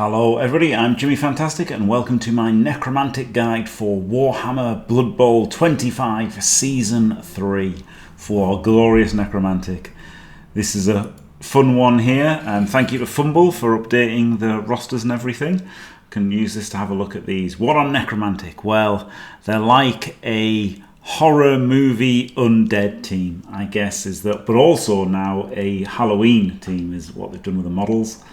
Hello everybody, I'm Jimmy Fantastic and welcome to my Necromantic guide for Warhammer Bloodbowl 25 Season 3 for glorious Necromantic. This is a fun one here, and thank you to Fumble for updating the rosters and everything. Can use this to have a look at these. What on Necromantic? Well, they're like a horror movie undead team, I guess, is that, but also now a Halloween team is what they've done with the models.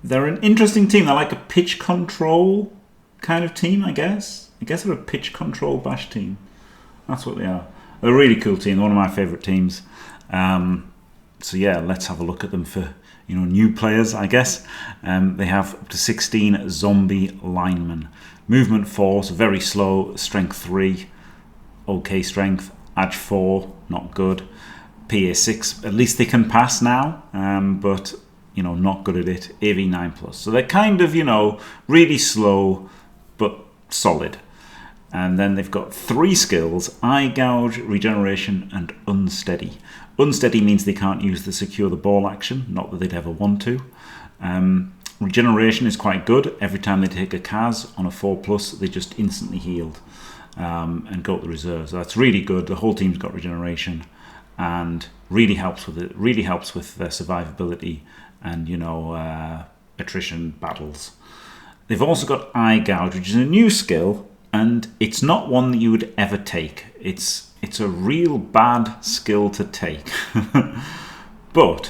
They're an interesting team. They're like a pitch control kind of team, I guess. They're a pitch control bash team. That's what they are. They're a really cool team. One of my favourite teams. So yeah, let's have a look at them for new players, I guess. They have up to 16 zombie linemen. Movement 4, so very slow. Strength 3, okay strength. Ag 4, not good. PA 6, at least they can pass now, but not good at it. AV 9+. So they're kind of, really slow, but solid. And then they've got 3 skills: Eye Gouge, Regeneration, and Unsteady. Unsteady means they can't use the Secure the Ball action, not that they'd ever want to. Regeneration is quite good. Every time they take a Kaz on a 4+, they just instantly healed and go to the reserve. So that's really good. The whole team's got regeneration and really helps with it. Really helps with their survivability and attrition battles. They've also got Eye Gouge, which is a new skill, and it's not one that you would ever take. It's a real bad skill to take. But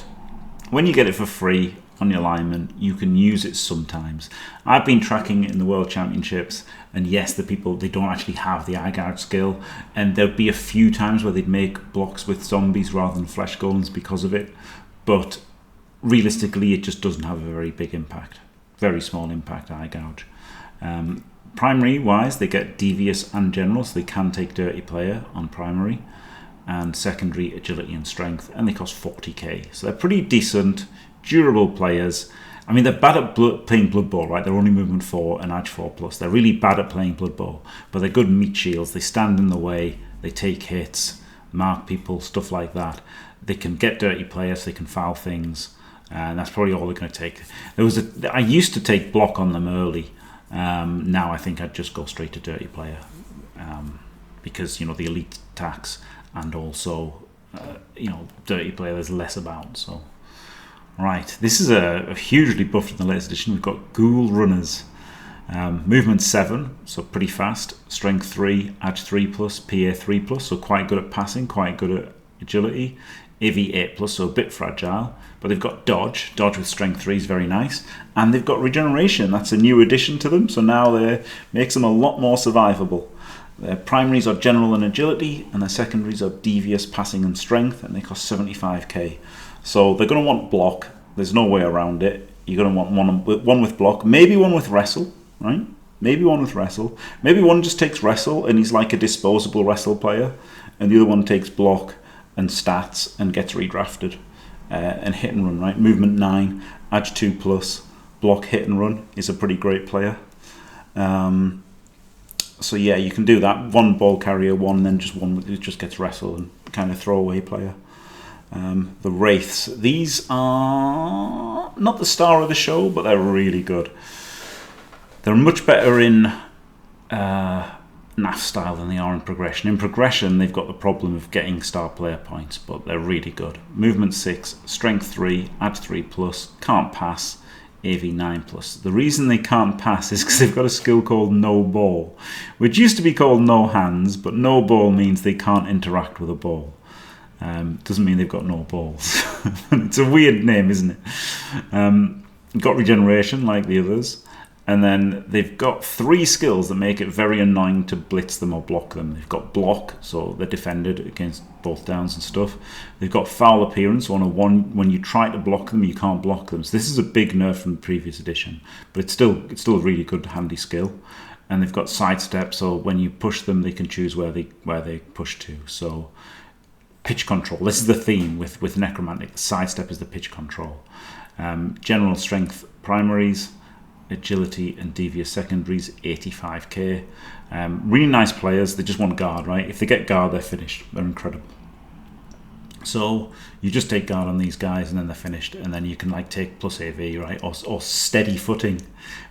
when you get it for free on your lineman, you can use it sometimes. I've been tracking it in the World Championships, and yes, they don't actually have the Eye Gouge skill, and there'd be a few times where they'd make blocks with zombies rather than flesh golems because of it, but realistically it just doesn't have a very big impact. Very small impact, Eye Gouge. Primary wise, they get Devious and General, so they can take Dirty Player on primary, and secondary Agility and Strength, and they cost 40k. So they're pretty decent, durable players. I mean, they're bad at playing Blood Bowl, right? They're only movement 4 and Ag 4+. They're really bad at playing Blood Bowl, but they're good meat shields. They stand in the way, they take hits, mark people, stuff like that. They can get Dirty Players, they can foul things, and that's probably all they're going to take. I used to take block on them early. Now I think I'd just go straight to Dirty Player, because the elite attacks and also Dirty Player there's less about. So right, this is a hugely buffed in the latest edition. We've got Ghoul runners, movement 7, so pretty fast. Strength 3, Ag 3+, PA 3+, so quite good at passing, quite good at agility. AV 8+, so a bit fragile, but they've got dodge with strength 3 is very nice, and they've got regeneration. That's a new addition to them, so now they makes them a lot more survivable. Their primaries are general and agility, and their secondaries are devious, passing, and strength, and they cost 75k. So they're going to want block. There's no way around it. You're going to want one with block, maybe one with wrestle, right? Maybe one with wrestle. Maybe one just takes wrestle and he's like a disposable wrestle player, and the other one takes block and stats and gets redrafted, and hit and run, right? Movement 9, Ag 2+, block, hit and run is a pretty great player. So yeah, you can do that. One ball carrier, one, then just one who just gets wrestle and kind of throwaway player. The Wraiths, these are not the star of the show, but they're really good. They're much better in NAF style than they are in progression. In progression, they've got the problem of getting star player points, but they're really good. Movement 6, Strength 3, Ag 3+, can't pass, AV 9+. The reason they can't pass is because they've got a skill called No Ball, which used to be called No Hands, but No Ball means they can't interact with a ball. Doesn't mean they've got no balls. It's a weird name, isn't it? Got regeneration like the others. And then they've got 3 skills that make it very annoying to blitz them or block them. They've got block, so they're defended against both downs and stuff. They've got foul appearance, so on a 1, when you try to block them, you can't block them. So this is a big nerf from the previous edition, but it's still a really good, handy skill. And they've got sidestep, so when you push them, they can choose where they push to. So pitch control. This is the theme with Necromantic. Sidestep is the pitch control. General strength primaries, agility and devious secondaries, 85k. Really nice players. They just want guard, right? If they get guard, they're finished. They're incredible. So you just take guard on these guys and then they're finished, and then you can like take plus AV, right, or steady footing.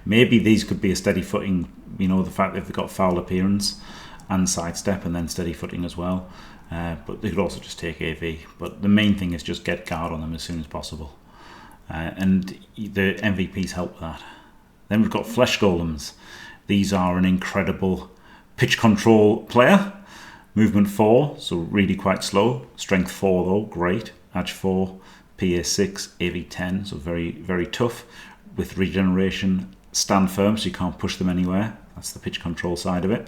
Maybe these could be a steady footing, you know, the fact that they've got foul appearance and sidestep and then steady footing as well. But they could also just take AV. But the main thing is just get guard on them as soon as possible. And the MVPs help with that. Then we've got flesh golems. These are an incredible pitch control player. Movement 4, so really quite slow. Strength 4 though, great. Edge 4, PA 6, AV 10, so very, very tough. With regeneration, stand firm, so you can't push them anywhere. That's the pitch control side of it.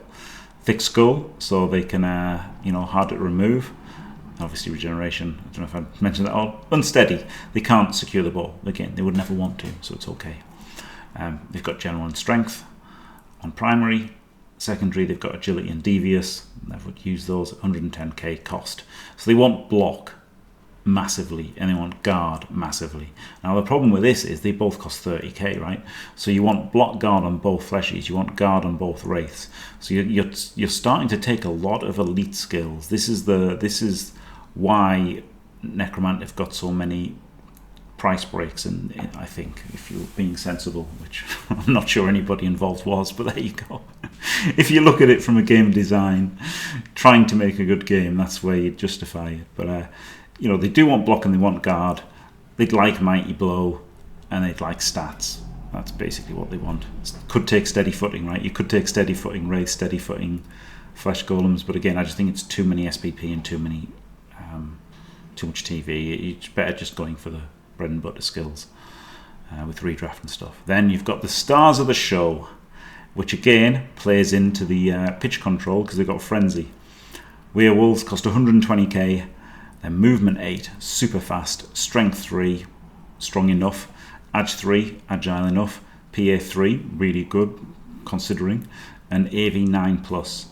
Thick skull, so they can, hard to remove. Obviously regeneration, I don't know if I mentioned that. Oh, unsteady, they can't secure the bow. Again, they would never want to, so it's okay. They've got general and strength on primary. Secondary, they've got agility and devious. They would use those, 110k cost. So they want block massively and they want guard massively. Now the problem with this is they both cost 30k, right? So you want block guard on both fleshies, you want guard on both wraiths. So you're starting to take a lot of elite skills. This is why Necromantic have got so many price breaks, and I think if you're being sensible, which I'm not sure anybody involved was, but there you go. If you look at it from a game design, trying to make a good game, that's where you justify it. But they do want block and they want guard. They'd like mighty blow and they'd like stats. That's basically what they want. Could take steady footing, right? You could take steady footing wraith, steady footing flesh golems, but again, I just think it's too many SPP and too much TV. It's better just going for the bread and butter skills with redraft and stuff. Then you've got the stars of the show, which again plays into the pitch control because they've got frenzy. Werewolves cost 120k. Then movement 8, super fast. Strength 3, strong enough. Edge 3, agile enough. PA 3, really good considering. And AV 9 plus.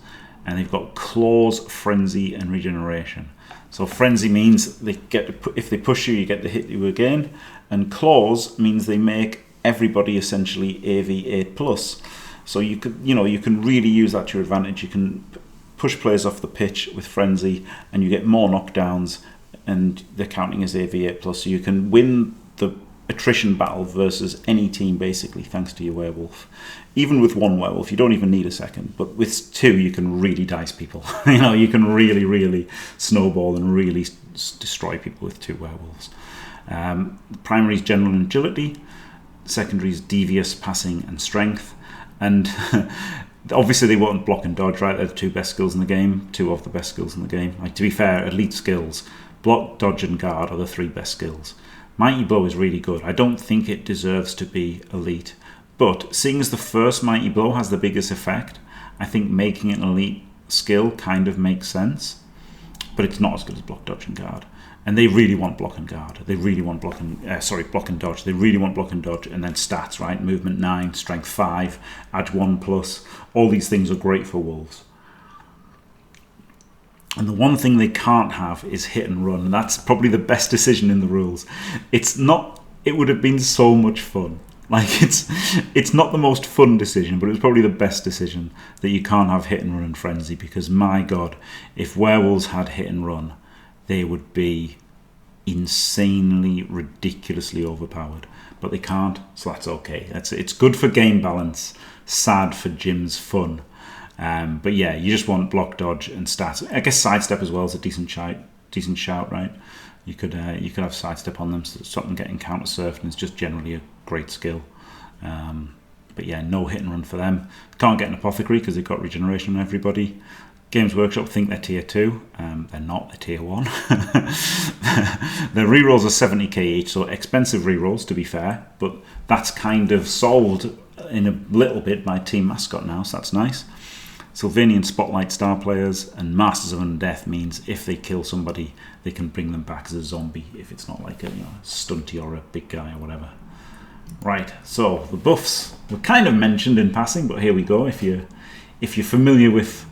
And they've got claws, frenzy, and regeneration. So frenzy means they get to, if they push you, you get to hit you again, and claws means they make everybody essentially AV 8 plus. So you can really use that to your advantage. You can push players off the pitch with frenzy, and you get more knockdowns, and they're counting as AV 8 plus. So you can win the attrition battle versus any team basically, thanks to your werewolf. Even with one werewolf, you don't even need a second, but with two, you can really dice people. You can really snowball and really destroy people with two werewolves. Primary is general and agility. Secondary is devious, passing, and strength. And obviously they want block and dodge, right? They're the two best skills in the game, two of the best skills in the game. Like, to be fair, elite skills, block, dodge, and guard are the three best skills. Mighty Blow is really good. I don't think it deserves to be elite, but seeing as the first Mighty Blow has the biggest effect, I think making it an elite skill kind of makes sense, but it's not as good as block, dodge, and guard. And they really want block and guard. They really want block and dodge. They really want block and dodge, and then stats, right? Movement 9, strength 5, edge 1 plus. All these things are great for wolves. And the one thing they can't have is hit and run. And that's probably the best decision in the rules. It would have been so much fun. Like, it's not the most fun decision, but it was probably the best decision that you can't have hit and run and frenzy, because my God, if werewolves had hit and run, they would be insanely, ridiculously overpowered. But they can't, so that's okay. It's good for game balance, sad for Jim's fun. But yeah, you just want block, dodge, and stats. I guess sidestep as well is a decent shout, right? You could have sidestep on them, so stop them getting counter surfed, and it's just generally a great skill. But yeah, no hit and run for them. Can't get an apothecary because they've got regeneration on everybody. Games Workshop think they're tier 2. They're not, they're tier 1. Their rerolls are 70k each, so expensive rerolls to be fair, but that's kind of solved in a little bit by Team Mascot now, so that's nice. Sylvanian Spotlight star players, and Masters of Undeath means if they kill somebody, they can bring them back as a zombie if it's not like a stunty or a big guy or whatever. Right, so the buffs were kind of mentioned in passing, but here we go. If you're familiar with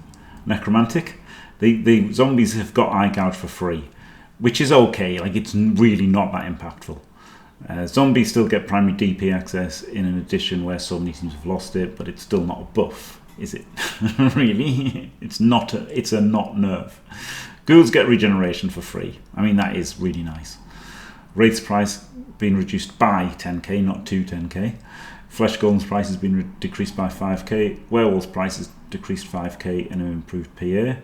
Necromantic, the zombies have got Eye Gouge for free, which is okay. Like, it's really not that impactful. Zombies still get primary DP access in an edition where so many teams have lost it, but it's still not a buff. Is it? Really? It's a not nerf. Ghouls get regeneration for free. I mean, that is really nice. Wraith's price being reduced by 10k, not to 10k. Flesh Golem's price has been decreased by 5k. Werewolf's price has decreased 5k and an improved PA.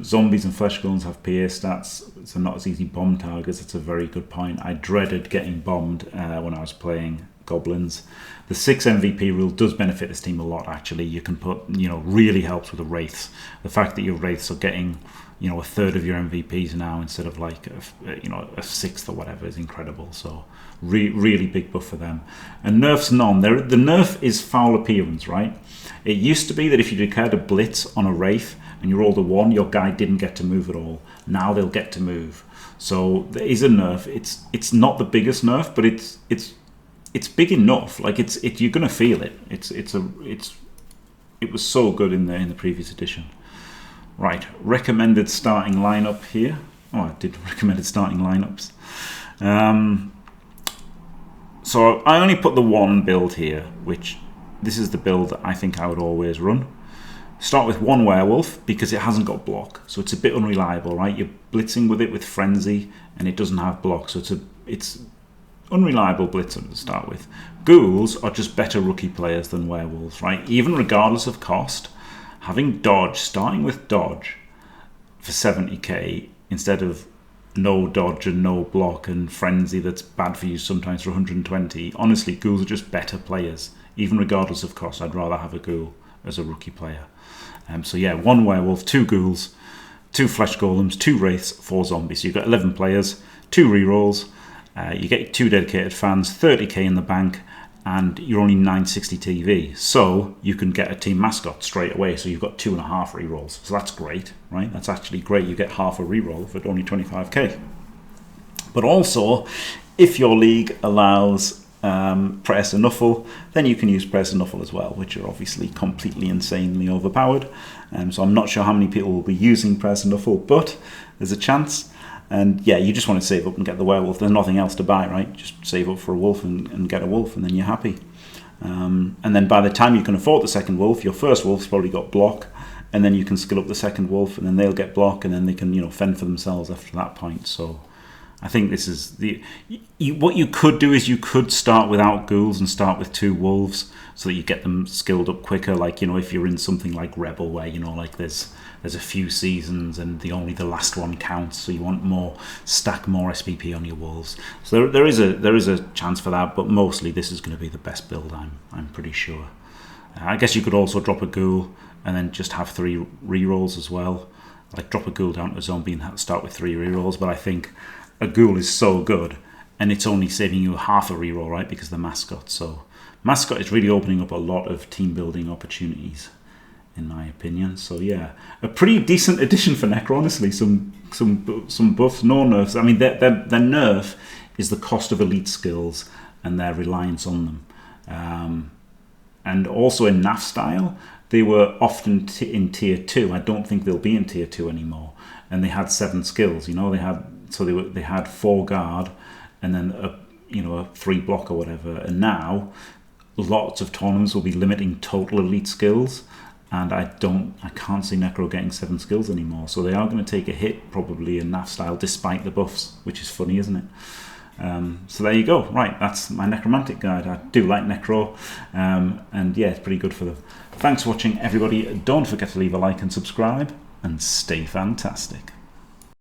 Zombies and Flesh Golems have PA stats, so not as easy bomb targets. That's a very good point. I dreaded getting bombed when I was playing Goblins. The 6 MVP rule does benefit this team a lot, actually. You can put, really helps with the Wraiths. The fact that your Wraiths are getting, a third of your MVPs now instead of like, a sixth or whatever is incredible. So really big buff for them. And nerfs none. The nerf is foul appearance, right? It used to be that if you declared a blitz on a Wraith and you rolled a 1, your guy didn't get to move at all. Now they'll get to move. So there is a nerf. It's not the biggest nerf, but it's big enough. Like you're gonna feel it. It was so good in the previous edition. Right, recommended starting lineup here. Oh, I did recommended starting lineups. So I only put the one build here, which this is the build that I think I would always run. Start with one werewolf because it hasn't got block, so it's a bit unreliable, right? You're blitzing with it with frenzy, and it doesn't have block, so it's unreliable blitzer to start with. Ghouls are just better rookie players than werewolves, right? Even regardless of cost, having dodge, starting with dodge for 70k instead of no dodge and no block and frenzy that's bad for you sometimes for 120. Honestly, ghouls are just better players, even regardless of cost. I'd rather have a ghoul as a rookie player. So yeah, one werewolf, 2 ghouls, 2 flesh golems, 2 wraiths, 4 zombies. So you've got 11 players, 2 rerolls. You get 2 dedicated fans, 30k in the bank, and you're only 960 TV. So you can get a team mascot straight away. So you've got 2.5 rerolls. So that's great, right? That's actually great. You get half a reroll for only 25k. But also, if your league allows Press and Nuffle, then you can use Press and Nuffle as well, which are obviously completely insanely overpowered. So I'm not sure how many people will be using Press and Nuffle, but there's a chance. And yeah, you just want to save up and get the werewolf. There's nothing else to buy, right? Just save up for a wolf and get a wolf, and then you're happy. And then by the time you can afford the second wolf, your first wolf's probably got block, and then you can skill up the second wolf, and then they'll get block, and then they can fend for themselves after that point. So I think this is what you could do is you could start without ghouls and start with 2 wolves so that you get them skilled up quicker. Like if you're in something like Rebel where like there's a few seasons and only the last one counts, so you want stack more SPP on your wolves. So there is a chance for that, but mostly this is going to be the best build. I'm pretty sure. I guess you could also drop a ghoul and then just have 3 rerolls as well. Like drop a ghoul down to a zombie and start with 3 rerolls. But I think a ghoul is so good, and it's only saving you half a reroll, right? Because the mascot. So mascot is really opening up a lot of team building opportunities, in my opinion. So yeah, a pretty decent addition for Necro, honestly. Some buffs, no nerfs. I mean, their nerf is the cost of elite skills and their reliance on them. And also in NAF style, they were often in tier 2. I don't think they'll be in tier 2 anymore. And they had 7 skills. They had 4 guard and then a 3 block or whatever. And now lots of tournaments will be limiting total elite skills. And I can't see Necro getting 7 skills anymore. So they are going to take a hit probably in NAF style despite the buffs, which is funny, isn't it? So there you go. Right, that's my Necromantic guide. I do like Necro. And yeah, it's pretty good for them. Thanks for watching, everybody. Don't forget to leave a like and subscribe. And stay fantastic.